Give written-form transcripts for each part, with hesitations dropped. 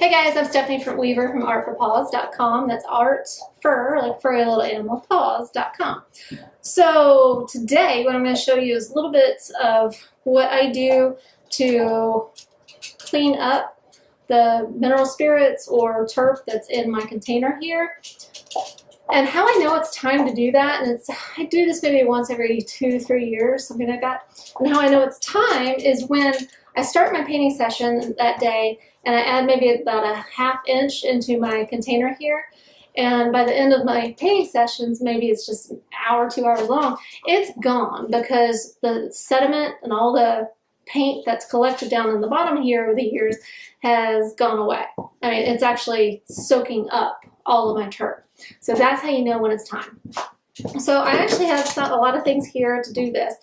Hey guys, I'm Stephanie Weaver from artforpaws.com. That's art for, like furry little animal, paws.com. So today what I'm going to show you is a little bit of what I do to clean up the mineral spirits or turp that's in my container here. And how I know it's time to do that, and I do this maybe once every 2-3 years, something like that. And how I know it's time is when I start my painting session that day and I add maybe about a ½ inch into my container here. And by the end of my painting sessions, maybe it's just an hour, 2 hours long, it's gone because the sediment and all the paint that's collected down in the bottom here over the years has gone away. I mean, it's actually soaking up all of my turp. So that's how you know when it's time. So I actually have a lot of things here to do this.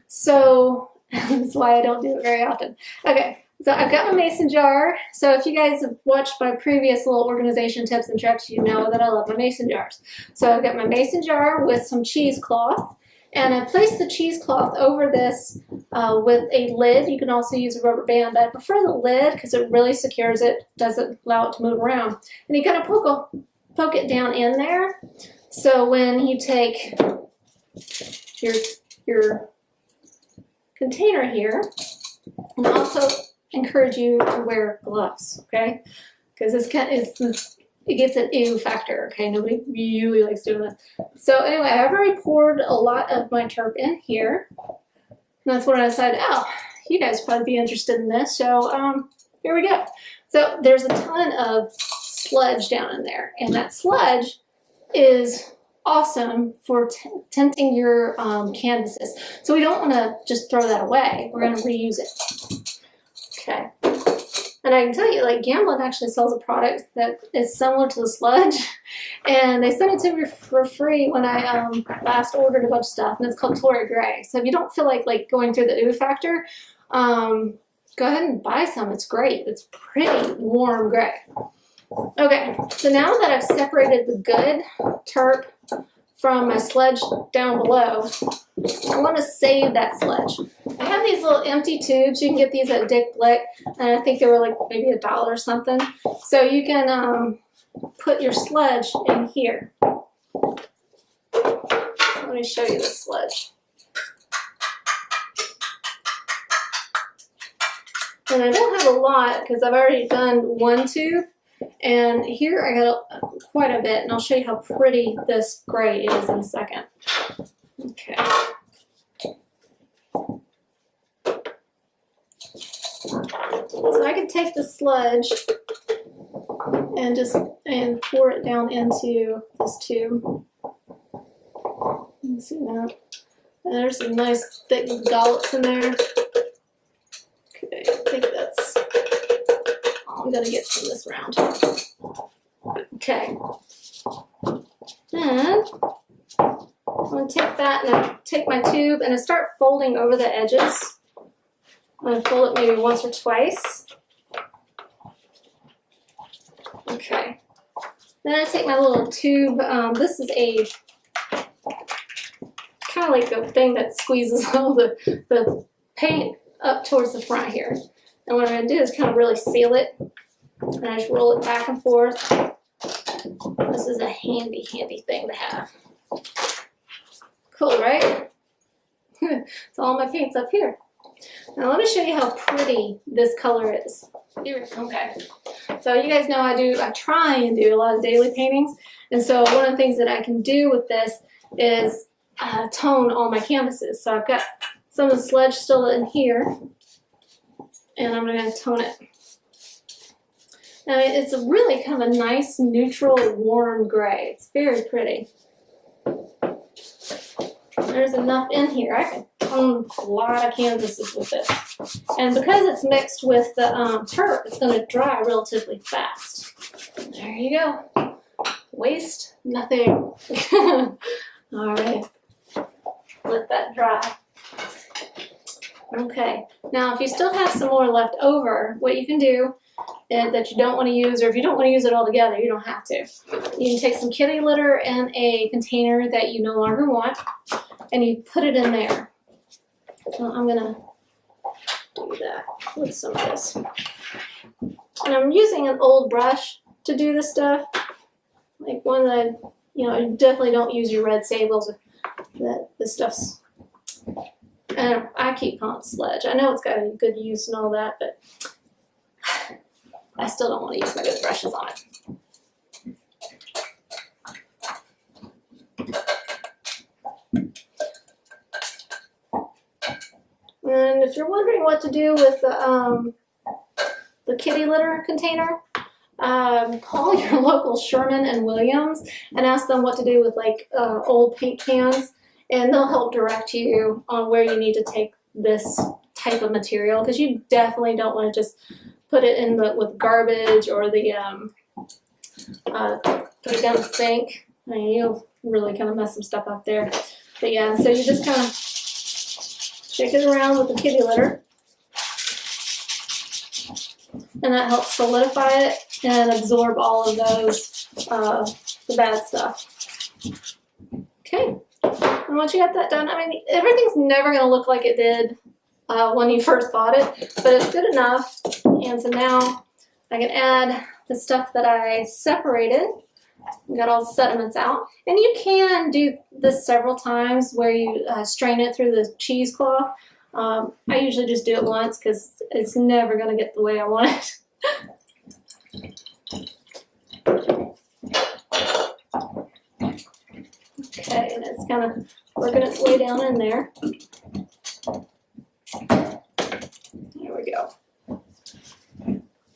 So that's why I don't do it very often. Okay. So I've got my mason jar. So if you guys have watched my previous little organization tips and tricks, you know that I love my mason jars. So I've got my mason jar with some cheesecloth, and I place the cheesecloth over this with a lid. You can also use a rubber band, but I prefer the lid because it really secures it, doesn't allow it to move around. And you kind of poke it down in there. So when you take your container here, and also encourage you to wear gloves, okay? Because it gets an ew factor, okay? Nobody really likes doing this. So anyway, I've already poured a lot of my turp in here. And that's when I decided, oh, you guys probably be interested in this. So here we go. So there's a ton of sludge down in there, and that sludge is awesome for tinting your canvases. So we don't want to just throw that away. We're going to reuse it. Okay. And I can tell you, like, Gamblin actually sells a product that is similar to the sludge, and they sent it to me for free when I last ordered a bunch of stuff, and it's called Tory Gray. So if you don't feel like going through the ooh factor, go ahead and buy some. It's great. It's pretty warm gray. Okay, so now that I've separated the good turp from my sludge down below, I want to save that sludge. I have these little empty tubes. You can get these at Dick Blick, and I think they were like maybe $1 or something. So you can put your sludge in here. Let me show you the sludge. And I don't have a lot because I've already done one tube. And here I got quite a bit, and I'll show you how pretty this gray is in a second. Okay. So I can take the sludge and pour it down into this tube. You can see that. And there's some nice thick dollops in there. Okay, I think that's all I'm going to get from this round. Okay. And I'm going to take that and I take my tube and I start folding over the edges. I'm going to fold it maybe once or twice. Okay. Then I take my little tube. This is a kind of like a thing that squeezes all the paint up towards the front here. And what I'm going to do is kind of really seal it. And I just roll it back and forth. This is a handy, handy thing to have. Cool, right? So all my paint's up here. Now let me show you how pretty this color is. Okay. So you guys know I try and do a lot of daily paintings. And so one of the things that I can do with this is tone all my canvases. So I've got some of the sludge still in here. And I'm going to tone it. Now it's a really kind of a nice, neutral, warm gray. It's very pretty. There's enough in here. I can tone a lot of canvases with this. And because it's mixed with the turp, it's going to dry relatively fast. There you go. Waste nothing. All right. Let that dry. Okay. Now, if you still have some more left over, what you can do that you don't want to use, or if you don't want to use it all together, you don't have to. You can take some kitty litter in a container that you no longer want, and you put it in there. So I'm going to do that with some of this. And I'm using an old brush to do this stuff, like one that, you know, you definitely don't use your red sables. That this stuff's, I keep calling it sludge. I know it's got a good use and all that, but I still don't want to use my good brushes on it. And if you're wondering what to do with the kitty litter container, call your local Sherman and Williams and ask them what to do with like old paint cans, and they'll help direct you on where you need to take this type of material, because you definitely don't want to just put it in with garbage or the put it down the sink. I mean, you'll really kind of mess some stuff up there. But yeah, so you just kind of shake it around with the kitty litter, and that helps solidify it and absorb all of those, the bad stuff. Okay, and once you got that done, I mean, everything's never going to look like it did when you first bought it, but it's good enough. And so now I can add the stuff that I separated. We got all the sediments out, and you can do this several times where you strain it through the cheesecloth. I usually just do it once because it's never going to get the way I want it. Okay, and it's kind of working its way down in there. There we go.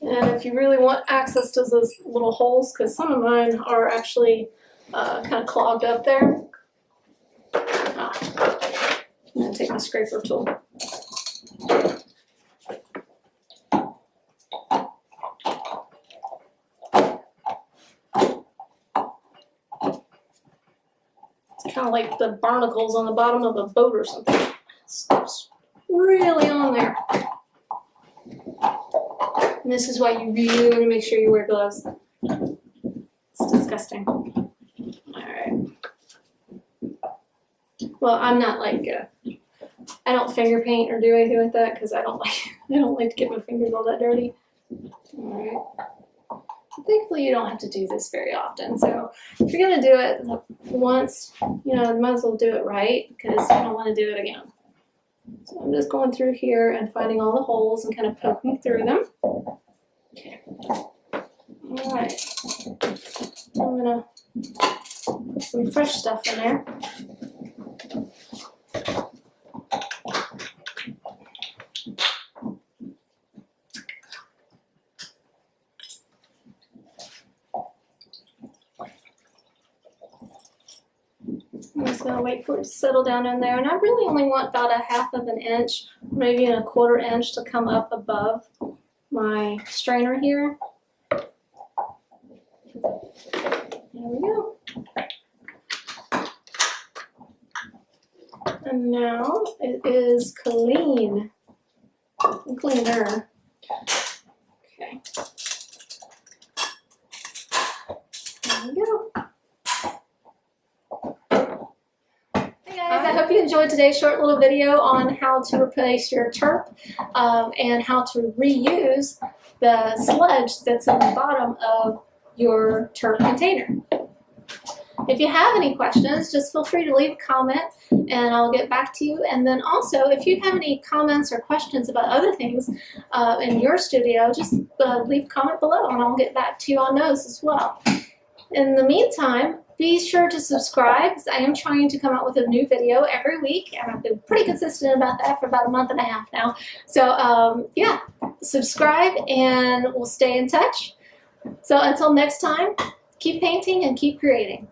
And if you really want access to those little holes, because some of mine are actually kind of clogged up there, I'm going to take my scraper tool. It's kind of like the barnacles on the bottom of a boat or something. Stuff's really on there. And this is why you really want to make sure you wear gloves. It's disgusting. Alright. Well, I'm not like, I don't finger paint or do anything like that because I don't like to get my fingers all that dirty. Alright. Thankfully, you don't have to do this very often. So if you're going to do it once, you know, you might as well do it right, because you don't want to do it again. So I'm just going through here and finding all the holes and kind of poking through them. Okay. All right. I'm going to put some fresh stuff in there. I'm just going to wait for it to settle down in there, and I really only want about 1/2 inch, maybe a 1/4 inch to come up above my strainer here. There we go. And now it is clean, cleaner. Okay. There we go. I hope you enjoyed today's short little video on how to replace your turp and how to reuse the sludge that's in the bottom of your turp container. If you have any questions, just feel free to leave a comment and I'll get back to you. And then also, if you have any comments or questions about other things in your studio, just leave a comment below and I'll get back to you on those as well. In the meantime, be sure to subscribe, because I am trying to come out with a new video every week, and I've been pretty consistent about that for about 1.5 months now. So yeah, subscribe and we'll stay in touch. So until next time, keep painting and keep creating.